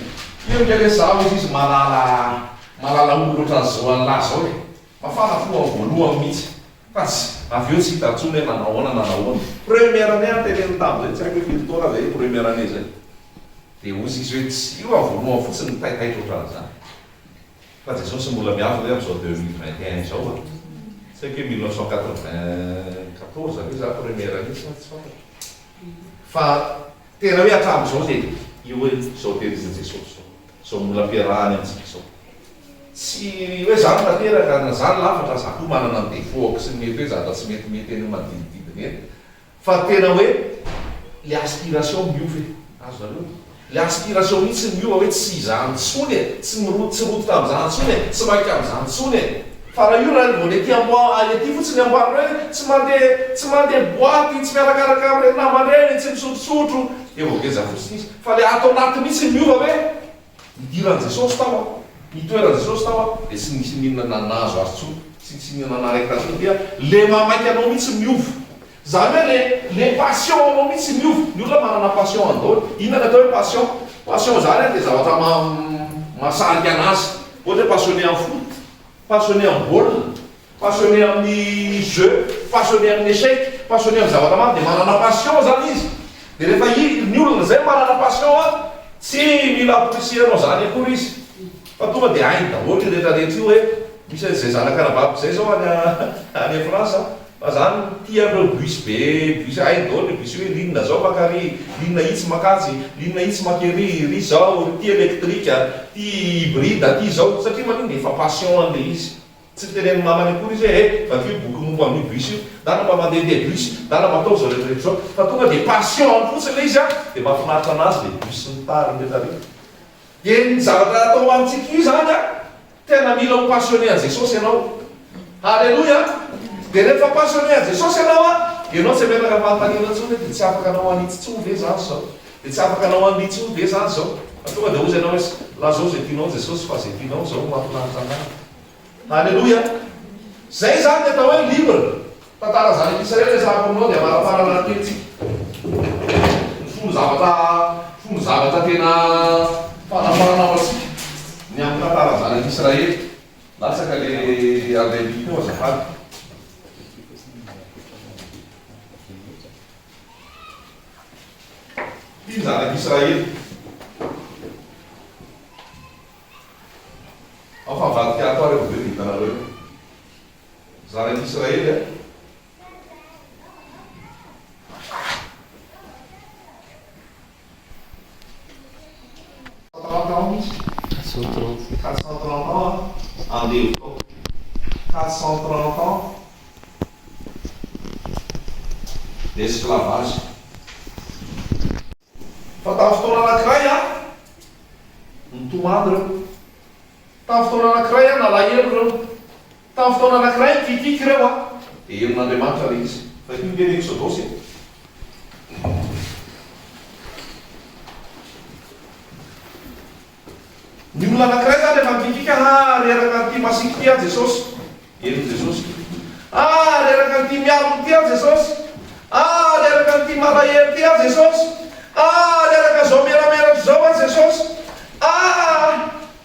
io mikale zao izy malala olo loatra zao an'lahy zao e mafana fo amin'ny voalohany mihitsy fa tsy avy eo tsy hitantsony hoe nanahoana première année anteneny tabo zay tsy haiko hoe firy taona zay première année zay dia ozy izy hoe tsy io avoalohany fotsiny taitaitra ohatran'izany fa jesosy mbola miavo zay am'izao 2021 zao a tsy haiko hoe 1994 ave za première année tsy fantatra fa tena hoe atram'izao zay io hoe zao teriziny jesosy zao mbola ampiarahany amintsika zao tsy hoe zany tanteraka na zany lafatra za koa manana ny défaut sy mety hoe zata tsy metimety eny manodidididiny eny fa tena hoe le aspiration miova azo nareo le aspiration mihitsy miova hoe tsy izany tsony e tsy roto tam'izany tsony e tsy mainka am'izany tsony e fa raha io raha vao le ty aty fotsiny amboary hoe tsy mandeha boaty tsy miarakaraka am'reny namandreny tsy misotrosotro dia vao geza fotsiny izy fa le atao anaty mihitsy miova hoe midiran'i jesosy tao mitoeran' jesosy tao dia tsy misy mihinana nazo azy tsony tsy mihinana araiky tatsony dia le mamaiky anao mihitsy miova zany hoe le passion anao mihitsy miova ny olona manana passion andaoly inona atao hoe passion zany dia zavatra mahasarika anazy ohatra hoe passionné amin'ny foot passionné amin'ny baolina passionné amin'ny jeu passionné amin'ny échec passionné amin'ny zavatra maro dia manana passion zany izy dia rehefa ny olona zay manana passion tsy mila apprécienao zany akory izy fa tonga dia hainy daholo rehetrarehetra io hoe misy zay zanakarababy zay zao any France fa zany tia amreo bus be bus hainy daholo le bus hoe linina zao makary linina itsy makatsy linina itsy makery ry zao ty électrika ty hybride ty zao satria manino dia efa passion an'le izy tsy fitenen'ny mamany akory izy hoe vakio boky momba amin'io bus io dana mba mandehandeha bus dana matao zao rehetrarehetra zao fa tonga dia passion fotsiny le izy dia mahafinaritra anazy le bus ny tary rehetrarehetra dia ny zavatra atao amintsika io zany tena mila ho passionné a jesosy ianao halleloia dia rehefa passionné a jesosy ianao ianao tsy menaka manontaniana tsony dia tsy afaka anao anitsy tsony ve zany zao dia tsy afaka anao anitsy ve zany zao tonga dia ozy ianao hoe la zao zay tianao jesosy fa zay tianao zao mahafinaritra anazy halleloia zay zany atao hoe livre tantara zany Israely zako aminao dia maraparana kelitsika ny folo zavatra tena fanafarana atsika ny amin'ny tantara zany Israely lasaka le arlebi teo azafady iny zany Israely ao favadika ato areo be vitanareo zany Israely ans 430 ans andeha fotoa 430 ans d'esclavage fa tamin'ny fotoana anankiray nitomady reo tamin'ny fotoana anankiray nalahelo reo tamin'ny fotoana anankiray kikiky reo dia herin'Andriamanitra le izy fa ity miteny Exodosy ny olona anankiray zany efa mikikika reraka n'ity masiky ty a Jesosy herin' Jesosy reraka n'ity mialony ty a Jesosy reraka n'ity malahelo ty a Jesosy reraka zao merameratra zao a Jesosy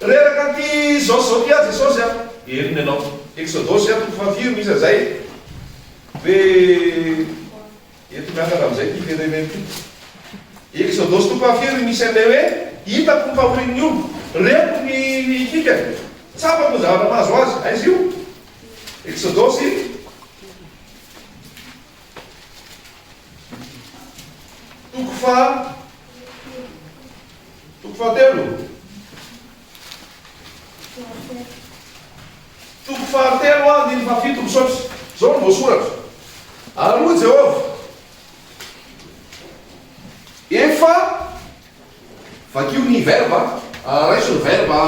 reraka n'ity zao ty a Jesosy heriny anao Exodosy toko fafiry misy azay be eto miakatra amizay ty fereneny ty Exodosy toko fafiry misy an'lay hoe hitako ny fahorian'ny olo reko ny kika tsapako zavatra mahazo azy aizy io Exodosy toko fahatelo toko fahatelo andiny fafito misaotra zao no voasoratra aloha Jehova efa vakio ny verba raiso ny verba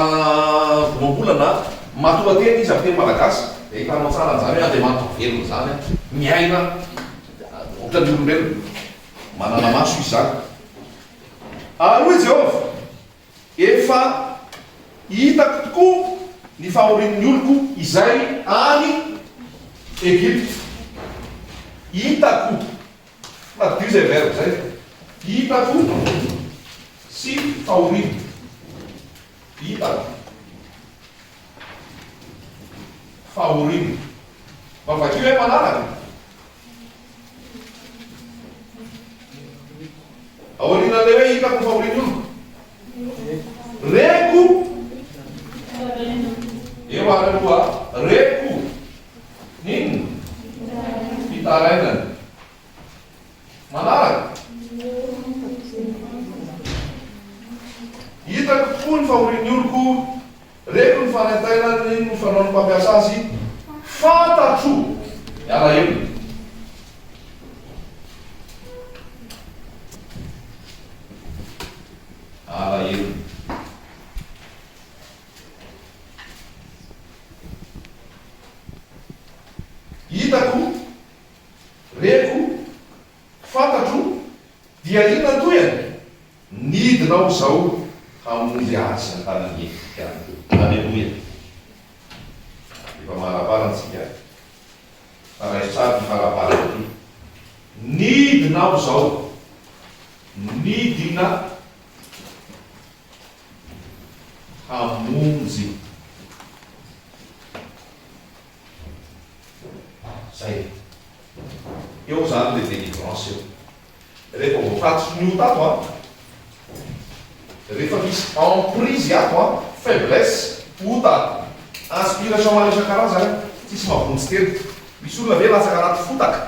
voambolana matoatena izy amin'ny teny malagasy dia hitanao tsara zany hoe Andriamanitra velona zany miaina ohatran'ny olombelona manana maso izy zany aloha Jehova efa hitako tokoa ny fahorian'ny oloko izay any Egypte hitako madio zay verba zay hitako sy fahorino hitako fahorino mavakio hoe manaraka aorinan'le hoe hitako fahorino olo reko eo araloha reko nino fitarainany manaraka hitako tokoa ny fahorian'ny oloko reko ny fanantainany ny fanaon'ny mpampiasa azy fantatro alahelo alahelo hitako reko fantatro dia inona toyany nidinao zao hamonjy azy antanany aleloia efa maharaparantsika araitsady faraparany nidinao zao nidina hamonjy zay eo zany le délivrance eo rehefa voatatry ny otato rehefa misy emprise ato faiblesse ota inspiration maro isan-karazany tsisy mavonjy telo misy olona ve latsaka anaty fotaka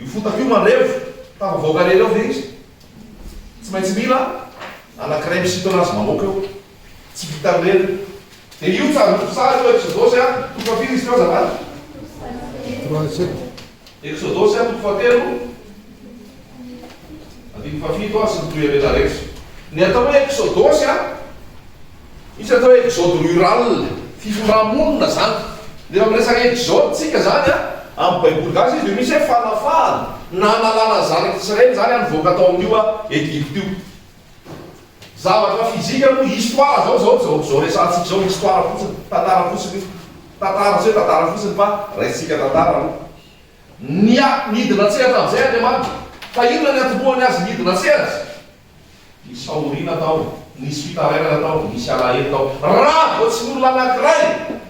io fotaka io mandrevo tafavoakalely eo ve izy tsy maintsy mila anankiray misito anazy mamoaka eo tsy vita lely dia io tsara io Exodosy toko fafiry izy teo azafady Exodosy toko fahatelo andiny fafito sy ny toerena rehetra ny atao hoe Exodosy misy atao hoe exode rural fiforamonina zany dia miresaka exode tsika zany amin'ny baiboly gasy izy dia misy hoe fanafahana nanalana zanaka Israely zany nivoaka atao amin'io Egypte io zavatra fizika no histoire zao resantsika zao histoire fotsiny tantara fotsiny tantara zay tantara fotsiny fa raisika tantara aloha nidina tsehatra am'izay andriamanitra fa inona ny atombohany azy nidina tsehatra nisy fahoriana tao nisy fitarainana tao nisy alahelo tao raha vo tsy n'olona anankiray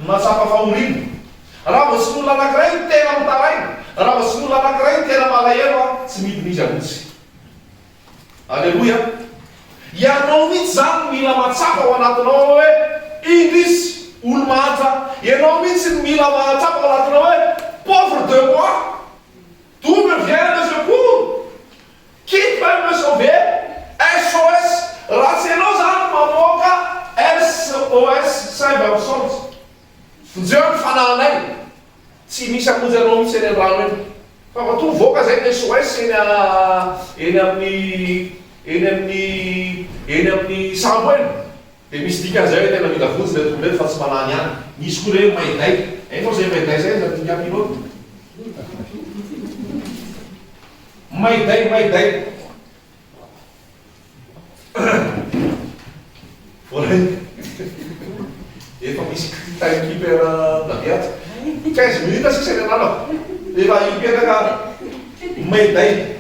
mahatsapa fahoriana raha vo tsy n'olona anankiray ny tena mitaraina raha vo tsy n'olona anankiray ny tena malahelo a tsy midina izy amotsy alleloia ianao mihitsy zany mila matsapa ao anatinao hoe inglisy olo mahatra ianao mihitsy ny mila matsapa ao anatinao hoe pauvre de moi d'où me vient le secours qui peut me sauver SOS raha tsy ianao zany mamoaka SOS save our souls fonjeo ny fananay tsy misy amonjy anao mihitsy eny an-drano eny fa mato voaka zay ny SOS eny amin'ny sambo eny de misy dikan'izay hoe tena mila votsy le tombony fa tsy manany any misy koa le maiday ainao zay maiday zay zatinga pilote maiday voray efa misy timekeeper nabiaty 15 minutes sisa ny ananako efa ipetraka maiday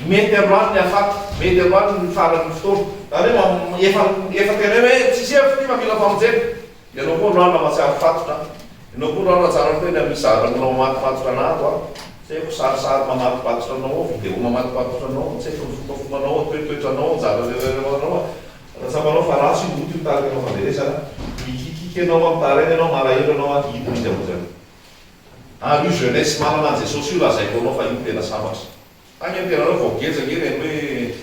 mety androany ny afaty mety androany ny farany fotoana zany efa tena hoe tsisy efy ty mamila famonjena ianao koa androany na matsiaro fatotra ianao koa androany atsara tena misy zaranao mamatipatotra anato a tsy haiko sarisary mamatipatotra anao video mamatipatotra anao tsy haiko fomafomanao toetoetranao jaraanao rahasapanao fa ratsy imboty mitariky anao faderesana mikikiky anao amitarainy anao malahelo anao hidina izy amozany ary io jeunesse manana an jesosy io lazaiko anao fa io tena sambatra agny am tena anao vaogetsaka eny hoe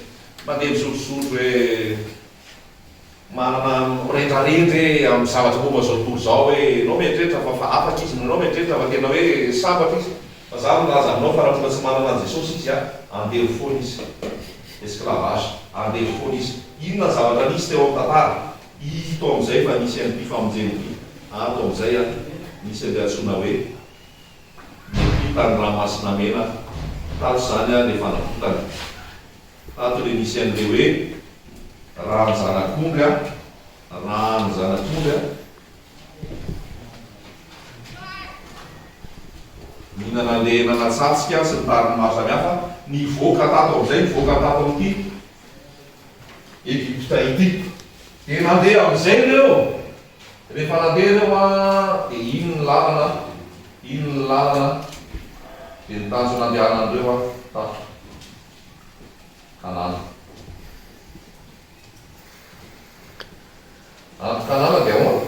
mandeha misotrosotro hoe manana mirendrarendry amin'ny zavatra momba zao tontolo zao hoe anao mieritreritra fa afaka izy anao mieritreritra fa tena hoe sambatra izy fa za milaza aminao fa raha mbola tsy manana an jesosy izy a andeha foana izy esclavage andeha foana izy inona zavatra nisy teo amin'ny tantara ito am'izay fa nisy an'ity famonjeny ato am'izay a nisy an'le antsona hoe mepitany rahamasina mena tato zany a le fanafotany tato le nisy an'le hoe rano zanak'omby a rano zanak'omby a mihinana le nanatsatsika sy ny tariny maro samihafa nivoaka tato am'izay nivoaka tato am'ity Egypta ity de nandeha am'izay reo rehefa nandeha reo a de ino ny lalana de nitanjo nandehanandreo a tato Kanana anaty Kanana de ao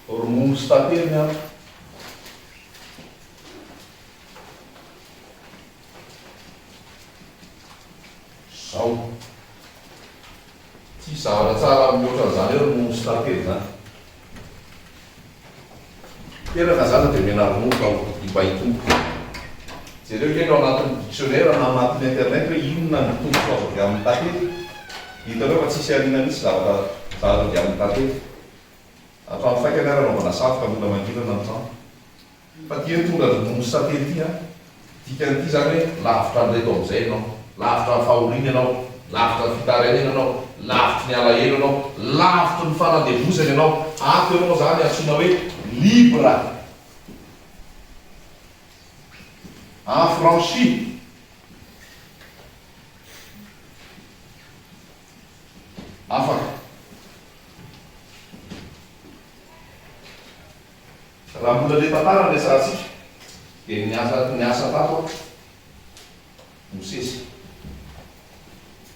romono sy tateriny ato zao tsy zavatra tsara mihoatran'izany hoe romono sy tately zany teraka zany de mena romono ka ibahitompo jereo kely ao anatin'ny dictionnaire na anatin'ny internet hoe inona ny tompo azo avy amin'ny tately hitanao fa tsisy arina misy zavatra avy amin'ny tately atrano faika any ara naovana safoka mbola mangilana antrano fa tiany tonga romono sy tately ty a dikan'ity zany hoe lavitra an'reto am'izay ianao lavitra ny fahoriana ianao lavitra ny fitaraina ianao lavitry ny alahelo ianao lavitry ny fanandevozana ianao ato ianao zany antsoina hoe libre affranchi afaka raha mbola le tantara resatsika de niasa tato Mosesy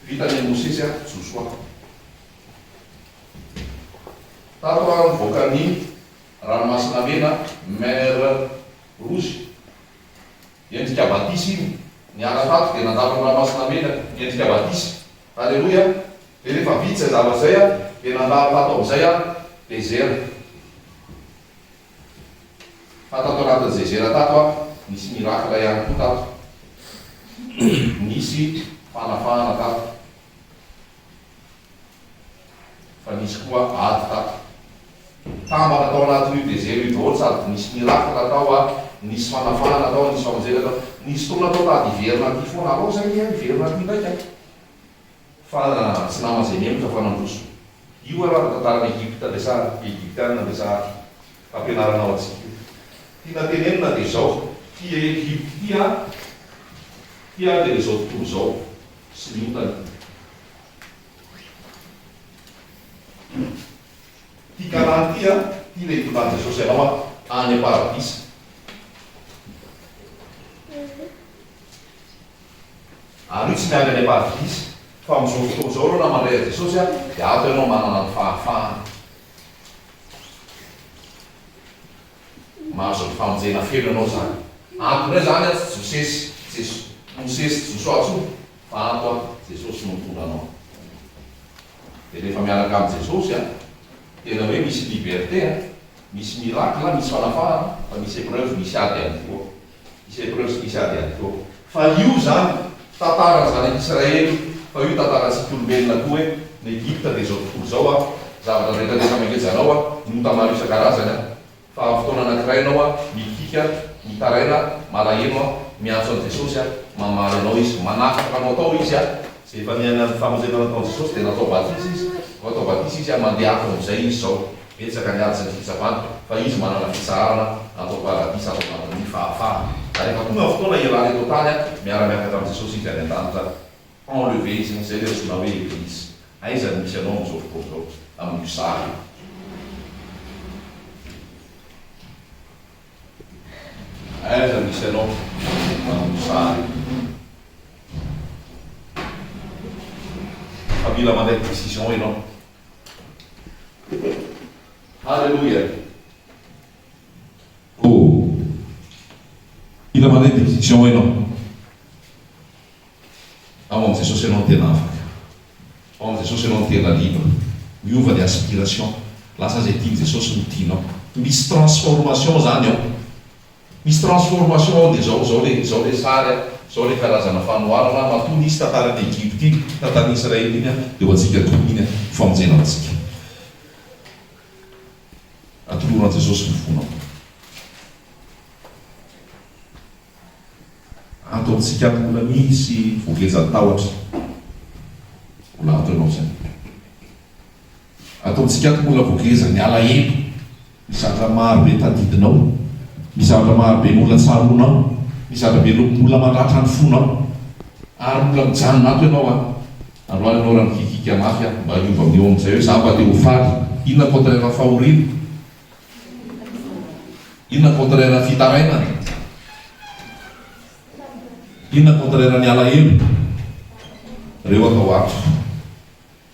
vitany Mosesy a Josoa tato a nivoaka ny ranomasina mena mer rouge endrika batisy iny niala tato de nandalo ranomasina mena endrika batisy alleloia de rehefa vitsy zay zavatra zay a de nandalo tato am'izay a désert fa tato anatin'izay zera tato a nisy miracle ihany koa tato nisy fanafahana tato fa nisy koa ady tato tambana tao anatin'io désert io daholo sady nisy miracle atao a nisy fanafahana atao nisy famonjena atao nisy tona atao tady iverina ty foana alao zay iverina ty ndraiky fa tsy namazay mihemitra fa nandroso io araha tantarany Egypte de sa Egyptianina de sa ampianaranao atsika. Tiana tenenina dia izao, tia Egyptia, tia dia izao tontolo izao, sy miotana. Tia karantia, tia ilay tonany Jesosy ianao any am-paradisa. Ary io tsy mialy any am-paradisa, fa amin'izao fotoana izao reo na mandray Jesosy dia ato ianao manana ny fahafahana. Mahazo ny famonjena feno ianao zany. Antony zany Mosesy Josoa fa ato Jesosy no mitondra anao. Dia rehefa miaraka amin'ny Jesosy tena hoe misy liberté, misy miracle, misy fanafahana, fa misy épreuve, misy ady ihany koa. Misy épreuve, misy ady ihany koa. Fa io zany tantara zany Israely, fa io tantarantsika olombelona koa hoe ny Egypte dia izao tontolo izao zavatra rehetra mangejanao nota maro isan-karazany. Fa amin'ny fotoana anankiray ianao mikika, mitaraina, malahelo miantso an'i Jesosy mamaly anao izy, manafaka anao tao izy zay efa niaina ny famonjena natao Jesosy dia natao batisy izy. Atao batisy izy mandeha hafa amin'izay izy zao. Betsaka ny ady sy ny fitsapana, fa izy manana fitsarana atao paradisa atao anatin'ny fahafahana. Rehefa tonga fotoana ialany eto tany miara-miakatra amin'ny Jesosy izy any an-danitra enlevé izy izay le antsoina hoe église. Aiza ny misy anao amin'izao fotoana izao amin'io sary. Aiza misy anao amin'io sary. Fa mila mandeha décision ianao. Alléluia. Oh, mila mandeha décision ianao. Ao amin'ny Jesosy ianao no tena afaka. Ao amin'ny Jesosy ianao no tena libre. Miova ny aspiration. Lasa zay tiany Jesosy no tianao. Misy transformation zany ao. Misy transformation ao dia zao le sary, zao le karazana fanoharana matony izy tantarany Egypte iny, tantarany Israely iny dia ho antsika toy iny famonjena antsika. Atoloran Jesosy ny fonao. Ato amintsika mbola misy vokezan-tahotra. Mbola ato ianao zany. Ato amintsika mbola vokezan ny alahelo. Misy zavatra maro be tadidinao. Misy zavatra maro be mbola tsaronao. Misy zavatra be mbola mandratra ny fonao. Ary mbola mijanona ato ianao androany ianao raha mikikika mafy mba hiova amin'io amin'izay hoe za mba te ho faly. Inona contraire fahoriana? Inona contraire fitaraina? Inona contraire ny alahelo? Reo atao ato.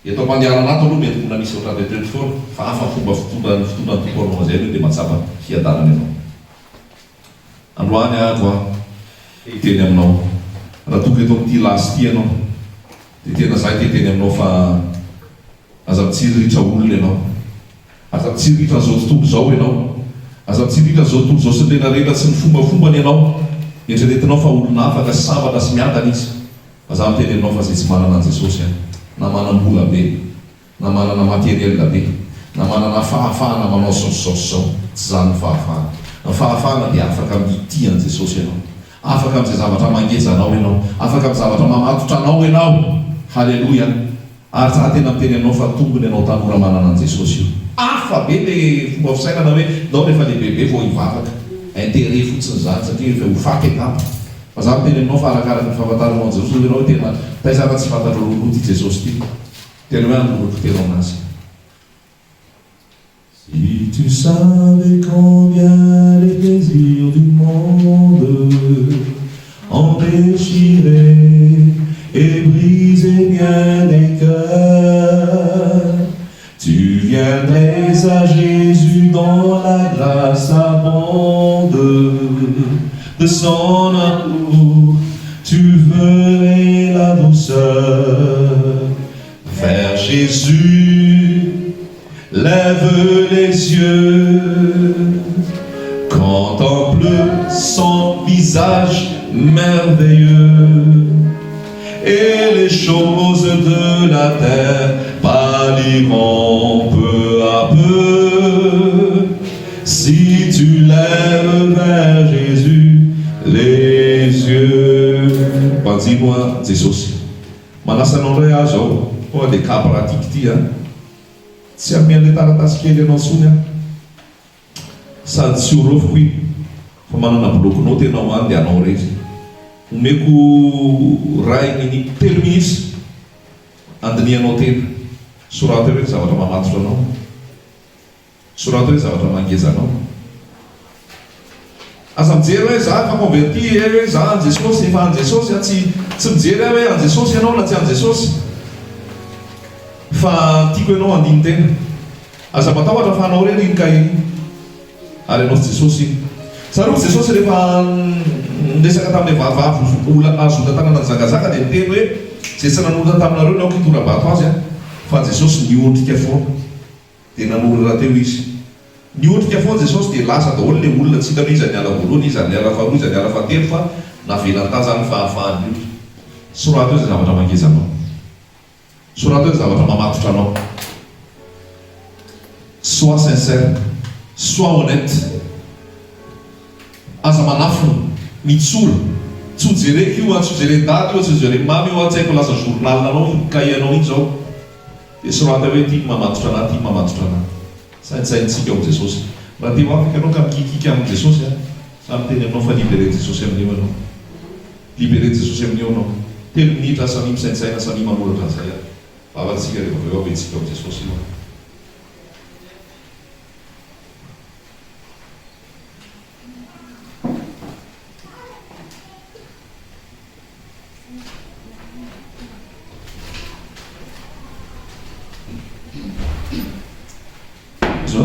Eto mandiarana ato aloha mety mbola misy ohatran'ilay teo foana, fa hafa fomba fitondran'ny tompo anao zay dia mahatsapa hiadanana ianao. Androany ato teny aminao. Raha tonga eto amin'ity lasy ity ianao, dia tena zahay teny aminao fa aza mitsiriritra olona ianao. Aza mitsiriritra zao tontolo zao ianao. Aza mitsiriritra zao tontolo zao sy renarena sy ny fombafombany ianao. Eritreretinao fa olona afaka sy sambatra sy miadana izy. Aza miteny aminao fa zay tsy manana an'i Jesosy na manam-bola be, na manana materiel be, na manana fahafahana manao saosao, tsy zany ny fahafahana. Ny fahafahana dia afaka mity an'i Jesosy ianao. Afaka amin'izay zavatra mangezanao ianao. Afaka amin'ny zavatra mamatotra anao ianao. Halleluja. Ary za tena miteny aminao fa tombony ianao tanora manana an'i Jesosy io. Afa be le fomba fisainana hoe nao rehefa lehibe vao hivavaka. Intérêt fotsiny zany satria efa ho faky angamba. Fa za miteny aminao fa arakaraka ny fahafantaranao an'i Jesosy ianao tena taizana tsy fantatra loloha ty Jesosy ty. Tena hoe androko tena aminazy. Si tu savais combien les plaisirs du monde empêcheraient et brisaient bien des cœurs, tu viendrais à Jésus dans la grâce abondante de son amour, tu verrais la douceur. Vers Jésus, lève les yeux, contemple son visage merveilleux, et les choses de la terre pâliront peu à peu. Si tu lèves vers Jésus les yeux. Dis-moi, Jésus. Manasa nondray azo ao, tonga dia cas pratique ity tsy amian'ilay taratasy kely ianao tsony sady tsy orofoko i fa manana blokinao tena ho any dia anao rehetra omeko rainy 3 minitra andinianao tena sorato hoe zavatra mamatotra anao sorato hoe zavatra mangezanao aza mijery hoe za fa converti hoe za an jesosy efa an jesosy tsy mijery hoe an jesosy ianao na tsy an jesosy fa tiako ianao andiny tena aza matahotra fa anao reny iny ka iny ary anao sy jesosy iny zareo jesosy rehefa resaka tamin'le vavavy azonda tanana ny zangazanga dia miteny hoe zay tsy nanonta taminareo nao kitorabato azy a fa jesosy niondrika foana dia namory raha teo izy niondrika foana jesosy dia lasa daholo le olona tsy hitano izy niala voalohany izy niala faharoa izy niala fahatelo fa navelantazany fahafahany io sorato hoe zay zavatra mangezanao sorato hoe zavatra mamatotra anao sois sincère sois honnête aza manafina mitsora tsy ho jereko io tsy ho jere daty io tsy ho jere mamy io tsy haiko lasa journal anao kaianao iny zao dia sorata hoe tia mamatotra anahy tia mamatotra anahy saintsaintsika ao jesosy raha tia afaka ianao ka mikikika amin' jesosy a samy teny aminao fa libéré jesosy amin'io anao libéré jesosy amin'io anao 3 minitra samy misaintsaina samy mamoratra zay a vavatsika rehefa aveo avetsika ao jesosy io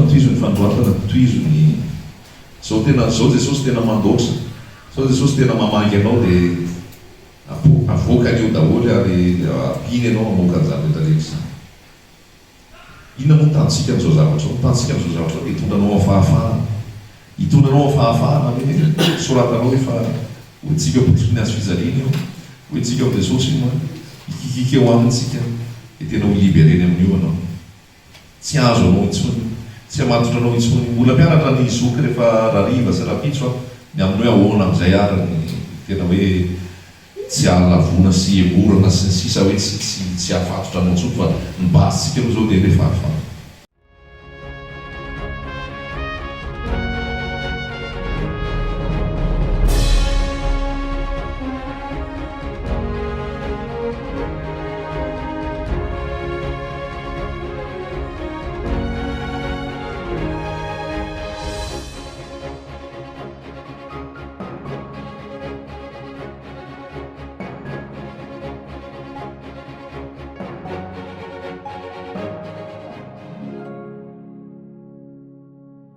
toizony fandroatana toizony zao tena zao jesosy tena mandoatra zao jesosy tena mamangy anao dia avoaka an'io daholo ary apiny ianao mamoaka an'izany rehetra rehetra zany inona moa tantsika amin'izao zavatra tantsika amin'izao zavatra dia hitondranao afahafahana hitondranao afahafahana hoe soratanao efa hoetsika pitokony azy fizaliana io hoetsika ao jesosy io ikikika eo amintsika dia tena ho libereny amin'io anao tsy azo anao intsony tsy hamatotra anao intsony mbola mpianatra ny zoky rehefa rariva sy rapitso a ny amin'ny hoe ahoana amin'izay ary ny tena hoe tsy halavona sy emorana sy ny sisa hoe tsy hafatotra anao ntsony fa nibasitsika aloha zao dia rehefa hafa